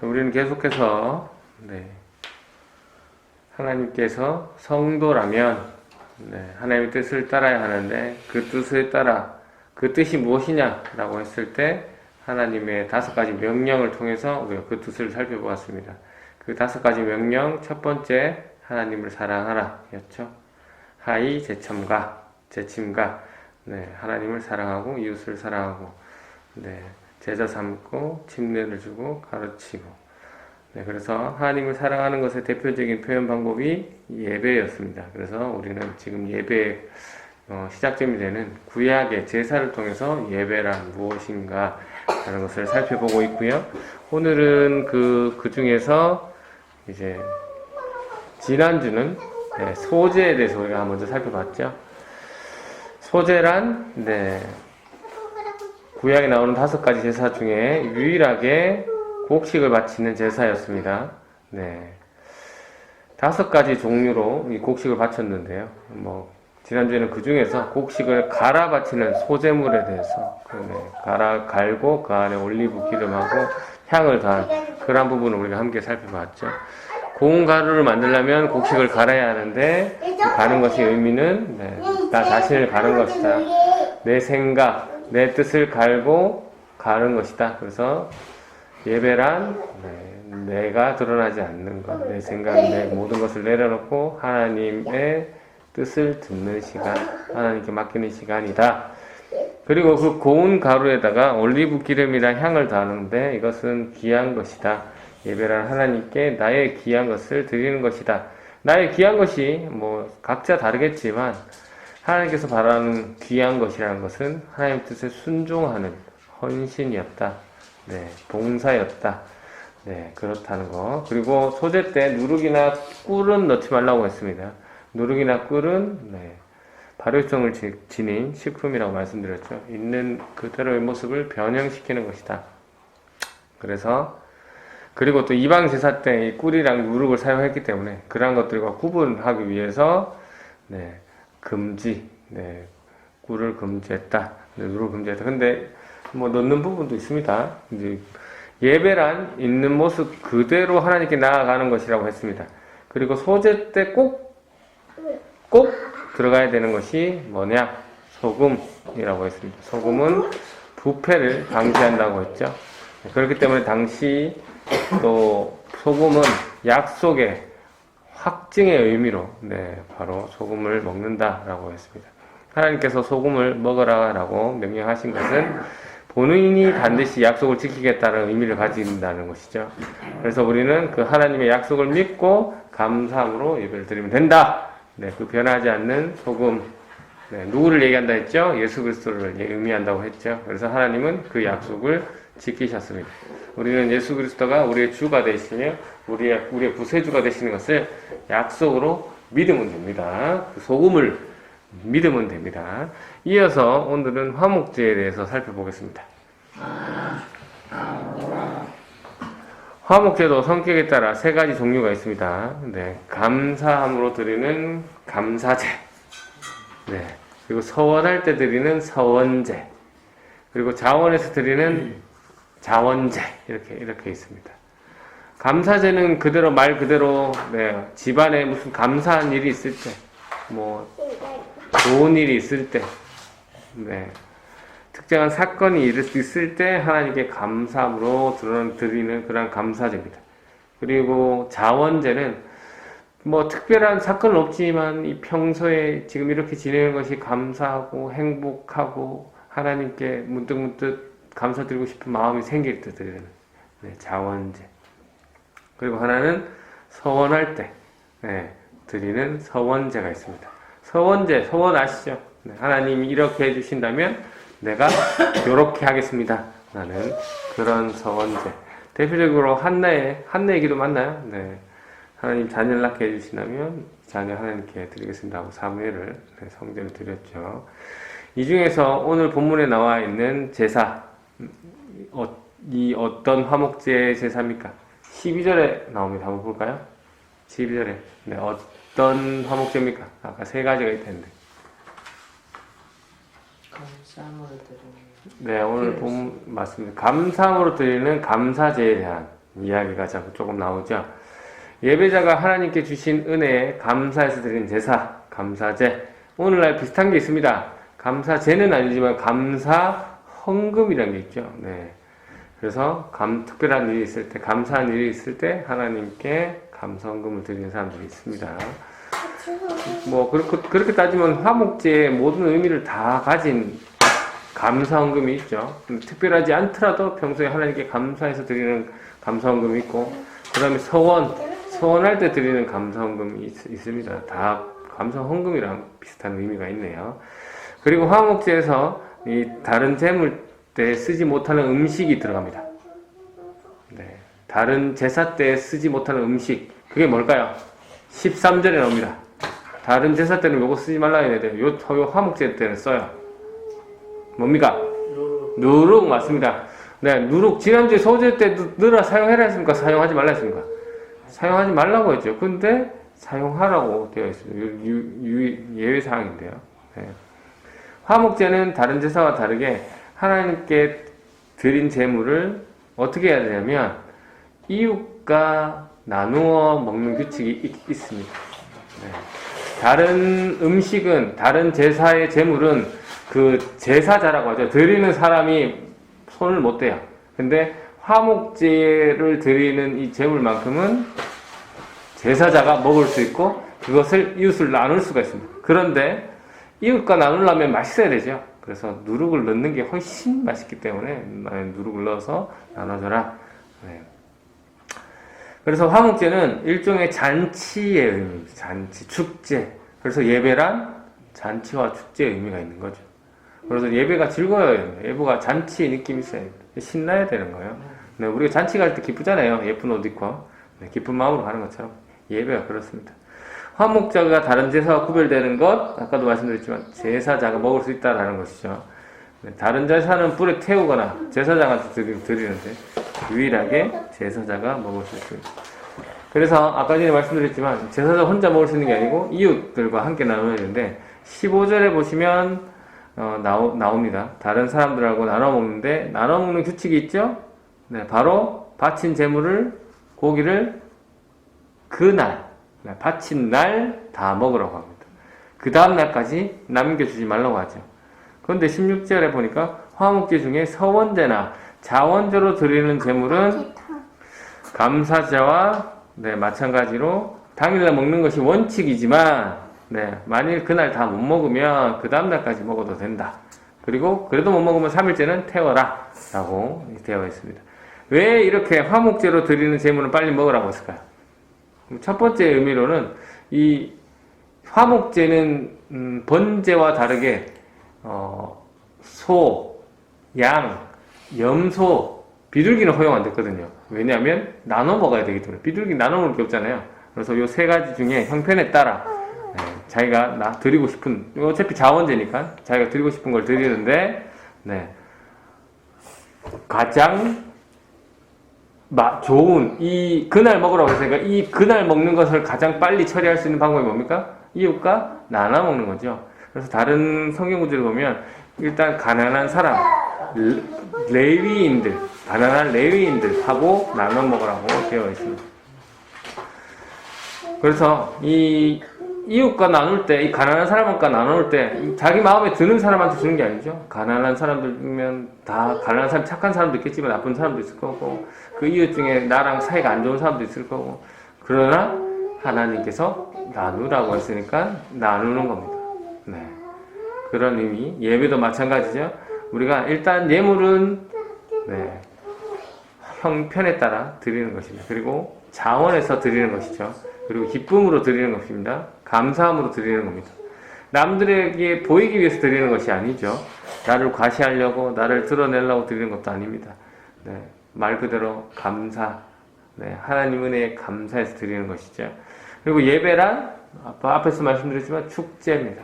우리는 계속해서 하나님께서 성도라면 하나님의 뜻을 따라야 하는데 그 뜻을 따라 그 뜻이 무엇이냐라고 했을 때 하나님의 5가지 명령을 통해서 우리가 그 뜻을 살펴보았습니다. 그 5가지 명령, 첫 번째 하나님을 사랑하라 였죠. 하이 제첨가, 제침가, 하나님을 사랑하고 이웃을 사랑하고 제자 삼고 침례를 주고 가르치고. 그래서 하나님을 사랑하는 것의 대표적인 표현 방법이 예배였습니다. 그래서 우리는 지금 예배의 시작점이 되는 구약의 제사를 통해서 예배란 무엇인가 하는 것을 살펴보고 있고요. 오늘은 그 중에서 이제 지난주는 소제에 대해서 우리가 먼저 살펴봤죠. 소제란 구약에 나오는 5가지 제사 중에 유일하게 곡식을 바치는 제사였습니다. 5가지 종류로 이 곡식을 바쳤는데요. 지난주에는 그 중에서 곡식을 갈아 바치는 소제물에 대해서 갈고 그 안에 올리브 기름하고 향을 더한 그런 부분을 우리가 함께 살펴봤죠. 고운 가루를 만들려면 곡식을 갈아야 하는데 가는 것의 의미는 나 자신을 가는 것이다. 내 생각, 내 뜻을 갈고 가는 것이다. 그래서 예배란 내가 드러나지 않는 것, 내 생각, 내 모든 것을 내려놓고 하나님의 뜻을 듣는 시간, 하나님께 맡기는 시간이다. 그리고 그 고운 가루에다가 올리브 기름이랑 향을 더하는데 이것은 귀한 것이다. 예배란 하나님께 나의 귀한 것을 드리는 것이다. 나의 귀한 것이 각자 다르겠지만 하나님께서 바라는 귀한 것이라는 것은 하나님 뜻에 순종하는 헌신이었다. 봉사였다. 그렇다는 거. 그리고 소제 때 누룩이나 꿀은 넣지 말라고 했습니다. 누룩이나 꿀은 발효성을 지닌 식품이라고 말씀드렸죠. 있는 그대로의 모습을 변형시키는 것이다. 그리고 또 이방 제사 때 이 꿀이랑 누룩을 사용했기 때문에 그러한 것들과 구분하기 위해서 금지, 꿀을 금지했다. 누룩을 금지했다. 근데 넣는 부분도 있습니다. 이제 예배란 있는 모습 그대로 하나님께 나아가는 것이라고 했습니다. 그리고 소제 때 꼭 들어가야 되는 것이 뭐냐? 소금이라고 했습니다. 소금은 부패를 방지한다고 했죠. 그렇기 때문에 당시 또 소금은 약속의 확증의 의미로 바로 소금을 먹는다라고 했습니다. 하나님께서 소금을 먹으라라고 명령하신 것은 본인이 반드시 약속을 지키겠다는 의미를 가진다는 것이죠. 그래서 우리는 그 하나님의 약속을 믿고 감사함으로 예배를 드리면 된다. 그 변하지 않는 소금. 누구를 얘기한다 했죠? 예수 그리스도를 의미한다고 했죠. 그래서 하나님은 그 약속을 지키셨습니다. 우리는 예수 그리스도가 우리의 주가 되시며 우리의 구세주가 되시는 것을 약속으로 믿으면 됩니다. 그 소금을 믿으면 됩니다. 이어서 오늘은 화목제에 대해서 살펴보겠습니다. 화목제도 성격에 따라 3가지 종류가 있습니다. 감사함으로 드리는 감사제, 그리고 서원할 때 드리는 서원제, 그리고 자원해서 드리는 자원제, 이렇게 있습니다. 감사제는 말 그대로 집안에 무슨 감사한 일이 있을 때, 좋은 일이 있을 때, 특정한 사건이 있을 때 하나님께 감사함으로 드리는 그런 감사제입니다. 그리고 자원제는 특별한 사건은 없지만 이 평소에 지금 이렇게 지내는 것이 감사하고 행복하고 하나님께 문득문득 감사드리고 싶은 마음이 생길 때 드리는 자원제. 그리고 하나는 서원할 때 드리는 서원제가 있습니다. 서원제, 서원 아시죠? 하나님이 이렇게 해주신다면 내가 이렇게 하겠습니다. 라는 그런 서원제. 대표적으로 한나의 기도 맞나요? 하나님 자녀를 낳게 해주신다면 자녀 하나님께 드리겠습니다 하고 사무엘을 성전에 드렸죠. 이 중에서 오늘 본문에 나와 있는 제사, 이 어떤 화목제 제사입니까? 12절에 나옵니다. 한번 볼까요? 12절에 어떤 화목제입니까? 아까 3가지가 있던데. 감사함으로 드리는. 오늘 맞습니다. 감사함으로 드리는 감사제에 대한 이야기가 자꾸 조금 나오죠. 예배자가 하나님께 주신 은혜에 감사해서 드리는 제사, 감사제. 오늘날 비슷한 게 있습니다. 감사제는 아니지만 감사 헌금이라는 게 있죠. 네. 그래서 특별한 일이 있을 때, 감사한 일이 있을 때 하나님께 감사헌금을 드리는 사람들이 있습니다. 뭐 그렇게 따지면 화목제의 모든 의미를 다 가진 감사헌금이 있죠. 특별하지 않더라도 평소에 하나님께 감사해서 드리는 감사헌금이 있고, 그 다음에 서원할 때 드리는 감사헌금이 있습니다. 다 감사헌금이랑 비슷한 의미가 있네요. 그리고 화목제에서 이 다른 제물 때 쓰지 못하는 음식이 들어갑니다. 네. 다른 제사 때 쓰지 못하는 음식, 그게 뭘까요? 13절에 나옵니다. 다른 제사 때는 요거 쓰지 말라 해야 돼요. 요 화목제 때는 써요. 뭡니까? 누룩 맞습니다. 네, 누룩 지난주에 소제 때 넣으라 사용해라 했습니까? 사용하지 말라 했습니까? 사용하지 말라고 했죠. 근데 사용하라고 되어 있습니다. 예외사항인데요. 네. 화목제는 다른 제사와 다르게 하나님께 드린 제물을 어떻게 해야 되냐면 이웃과 나누어 먹는 규칙이 있습니다. 네. 다른 음식은, 다른 제사의 제물은 그 제사자라고 하죠. 드리는 사람이 손을 못 대요. 근데 화목제를 드리는 이 제물만큼은 제사자가 먹을 수 있고 그것을 이웃을 나눌 수가 있습니다. 그런데 이웃과 나누려면 맛있어야 되죠. 그래서 누룩을 넣는 게 훨씬 맛있기 때문에 누룩을 넣어서 나눠줘라. 네. 그래서 화목제는 일종의 잔치의 의미입니다. 잔치, 축제. 그래서 예배란 잔치와 축제의 의미가 있는 거죠. 그래서 예배가 즐거워야 됩니다. 예배가 잔치의 느낌이 있어야 됩니다. 신나야 되는 거예요. 네, 우리가 잔치 갈 때 기쁘잖아요. 예쁜 옷 입고. 네, 기쁜 마음으로 가는 것처럼 예배가 그렇습니다. 화목제가 다른 제사와 구별되는 것, 아까도 말씀드렸지만 제사자가 먹을 수 있다라는 것이죠. 네, 다른 제사는 불에 태우거나 제사장한테 드리는데 유일하게 제사자가 먹을 수 있습니다. 그래서 아까 전에 말씀드렸지만 제사자 혼자 먹을 수 있는 게 아니고 이웃들과 함께 나눠야 되는데 15절에 보시면 나옵니다. 다른 사람들하고 나눠 먹는데 나눠 먹는 규칙이 있죠. 네, 바로 바친 제물을 고기를 그날 바친 날 다 먹으라고 합니다. 그 다음 날까지 남겨주지 말라고 하죠. 그런데 16절에 보니까 화목제 중에 서원제나 자원제로 드리는 제물은 감사제와 마찬가지로 당일날 먹는 것이 원칙이지만 만일 그날 다 못 먹으면 그 다음 날까지 먹어도 된다. 그리고 그래도 못 먹으면 3일째는 태워라 라고 되어 있습니다. 왜 이렇게 화목제로 드리는 제물은 빨리 먹으라고 했을까요? 첫 번째 의미로는 이 화목제는 번제와 다르게 소, 양, 염소, 비둘기는 허용 안 됐거든요. 왜냐하면 나눠 먹어야 되기 때문에. 비둘기 나눠 먹을 게 없잖아요. 그래서 이 세 가지 중에 형편에 따라 자기가 드리고 싶은, 어차피 자원제니까 자기가 드리고 싶은 걸 드리는데 가장 좋은 그날 먹으라고 했으니까 이 그날 먹는 것을 가장 빨리 처리할 수 있는 방법이 뭡니까? 이웃과 나눠 먹는 거죠. 그래서 다른 성경 구절을 보면 일단 가난한 사람, 가난한 레위인들하고 나눠 먹으라고 되어 있습니다. 그래서 이 이웃과 나눌 때, 이 가난한 사람과 나눌 때 자기 마음에 드는 사람한테 주는 게 아니죠. 가난한 사람들이면 다 가난한 사람, 착한 사람도 있겠지만 나쁜 사람도 있을 거고 그 이웃 중에 나랑 사이가 안 좋은 사람도 있을 거고 그러나 하나님께서 나누라고 했으니까 나누는 겁니다. 네. 그런 의미. 예배도 마찬가지죠. 우리가 일단 예물은 형편에 따라 드리는 것입니다. 그리고 자원해서 드리는 것이죠. 그리고 기쁨으로 드리는 것입니다. 감사함으로 드리는 겁니다. 남들에게 보이기 위해서 드리는 것이 아니죠. 나를 과시하려고, 나를 드러내려고 드리는 것도 아닙니다. 말 그대로 감사, 하나님 은혜에 감사해서 드리는 것이죠. 그리고 예배란 앞에서 말씀드렸지만 축제입니다.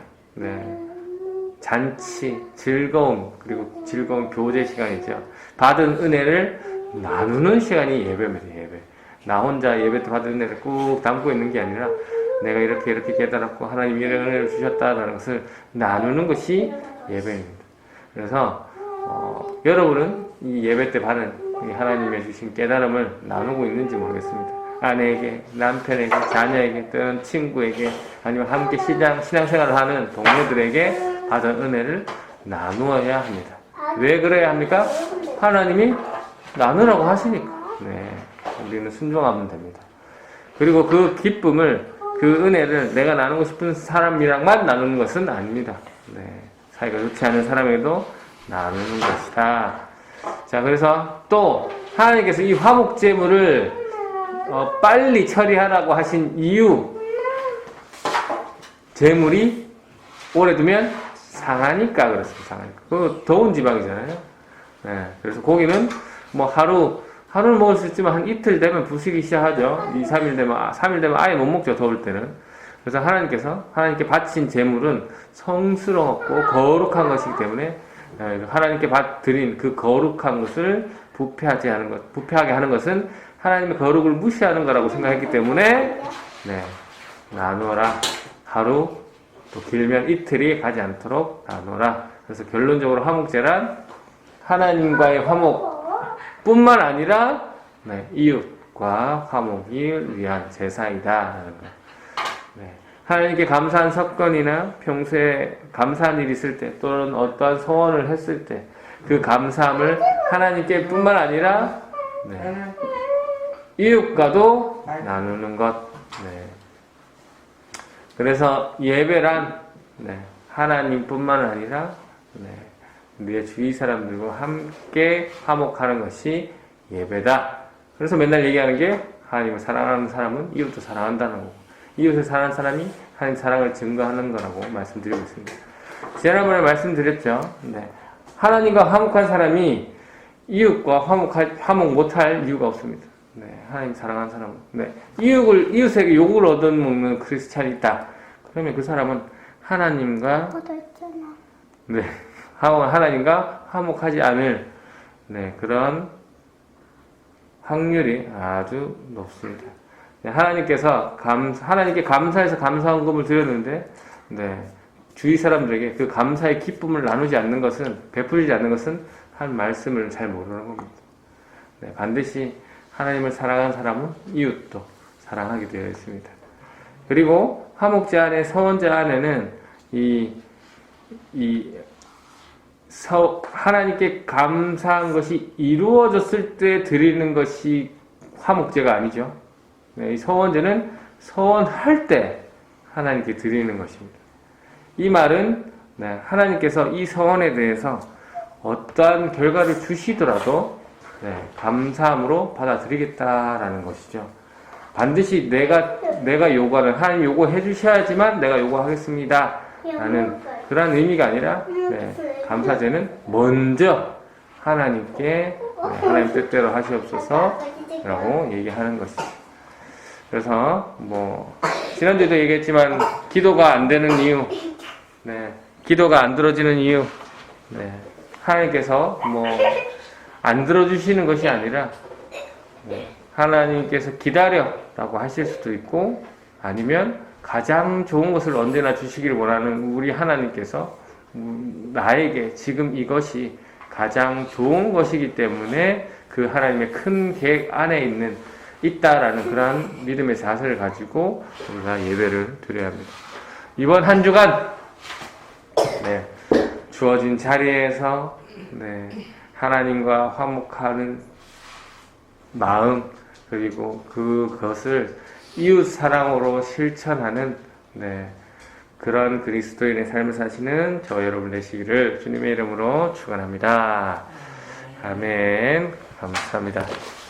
잔치, 즐거움, 그리고 즐거운 교제 시간이죠. 받은 은혜를 나누는 시간이 예배입니다. 예배. 나 혼자 예배 때 받은 은혜를 꾹 담고 있는 게 아니라 내가 이렇게 깨달았고 하나님이 이런 은혜를 주셨다라는 것을 나누는 것이 예배입니다. 그래서 여러분은 이 예배 때 받은 이 하나님의 주신 깨달음을 나누고 있는지 모르겠습니다. 아내에게, 남편에게, 자녀에게, 또는 친구에게, 아니면 함께 신앙생활을 하는 동료들에게 받은 은혜를 나누어야 합니다. 왜 그래야 합니까? 하나님이 나누라고 하시니까. 네, 우리는 순종하면 됩니다. 그리고 그 기쁨을, 그 은혜를 내가 나누고 싶은 사람이랑만 나누는 것은 아닙니다. 네, 사이가 좋지 않은 사람에게도 나누는 것이다. 자, 그래서 또 하나님께서 이 화목제물을 빨리 처리하라고 하신 이유, 제물이 오래 두면 상하니까 그렇습니다. 상하니까. 그 더운 지방이잖아요. 네, 그래서 고기는 뭐 하루는 먹을 수 있지만 한 이틀 되면 부식이 시작하죠. 2, 3일 되면, 3일 되면 아예 못 먹죠. 더울 때는. 그래서 하나님께 바친 제물은 성스럽고 거룩한 것이기 때문에 하나님께 드린 그 거룩한 것을 부패하게 하는 것은 하나님의 거룩을 무시하는 거라고 생각했기 때문에 네, 나누어라. 하루, 또 길면 이틀이 가지 않도록 나누어라. 그래서 결론적으로 화목제란 하나님과의 화목뿐만 아니라 네, 이웃과 화목을 위한 제사이다라는 거. 네. 하나님께 감사한 사건이나 평소에 감사한 일이 있을 때 또는 어떠한 소원을 했을 때 그 감사함을 하나님께 뿐만 아니라 네, 이웃과도 나누는 것. 네. 그래서 예배란 네, 하나님뿐만 아니라 네, 우리의 주위 사람들과 함께 화목하는 것이 예배다. 그래서 맨날 얘기하는 게 하나님을 사랑하는 사람은 이웃도 사랑한다는 거고 이웃을 사랑하는 사람이 하나님 사랑을 증거하는 거라고 말씀드리고 있습니다. 지난번에 말씀드렸죠. 네. 하나님과 화목한 사람이 이웃과 화목 못할 이유가 없습니다. 네. 하나님 사랑하는 사람은 네. 이웃에게 욕을 얻어먹는 크리스찬이 있다. 그러면 그 사람은 하나님과 네. 하나님과 화목하지 않을 네. 그런 확률이 아주 높습니다. 하나님께 감사해서 감사헌금을 드렸는데, 네, 주위 사람들에게 그 감사의 기쁨을 베풀지 않는 것은 한 말씀을 잘 모르는 겁니다. 네, 반드시 하나님을 사랑하는 사람은 이웃도 사랑하게 되어 있습니다. 그리고 화목제 안에, 서원제 안에는 하나님께 감사한 것이 이루어졌을 때 드리는 것이 화목제가 아니죠. 네, 이 서원제는 서원할 때 하나님께 드리는 것입니다. 이 말은 네, 하나님께서 이 서원에 대해서 어떠한 결과를 주시더라도 네, 감사함으로 받아들이겠다라는 것이죠. 반드시 내가 요구하는 하나님 요구해 주셔야지만 내가 요구하겠습니다 라는 그런 의미가 아니라 네, 감사제는 먼저 하나님께 네, 하나님 뜻대로 하시옵소서 라고 얘기하는 것이죠. 그래서 지난주에도 얘기했지만 기도가 안 되는 이유, 네, 기도가 안 들어지는 이유, 네, 하나님께서 안 들어주시는 것이 아니라 네, 하나님께서 기다려라고 하실 수도 있고 아니면 가장 좋은 것을 언제나 주시기를 원하는 우리 하나님께서 나에게 지금 이것이 가장 좋은 것이기 때문에 그 하나님의 큰 계획 안에 있다라는 그러한 믿음의 자세를 가지고 우리가 예배를 드려야 합니다. 이번 한 주간 네, 주어진 자리에서 네, 하나님과 화목하는 마음 그리고 그것을 이웃 사랑으로 실천하는 네, 그런 그리스도인의 삶을 사시는 저 여러분 되시기를 주님의 이름으로 축원합니다. 아멘. 감사합니다.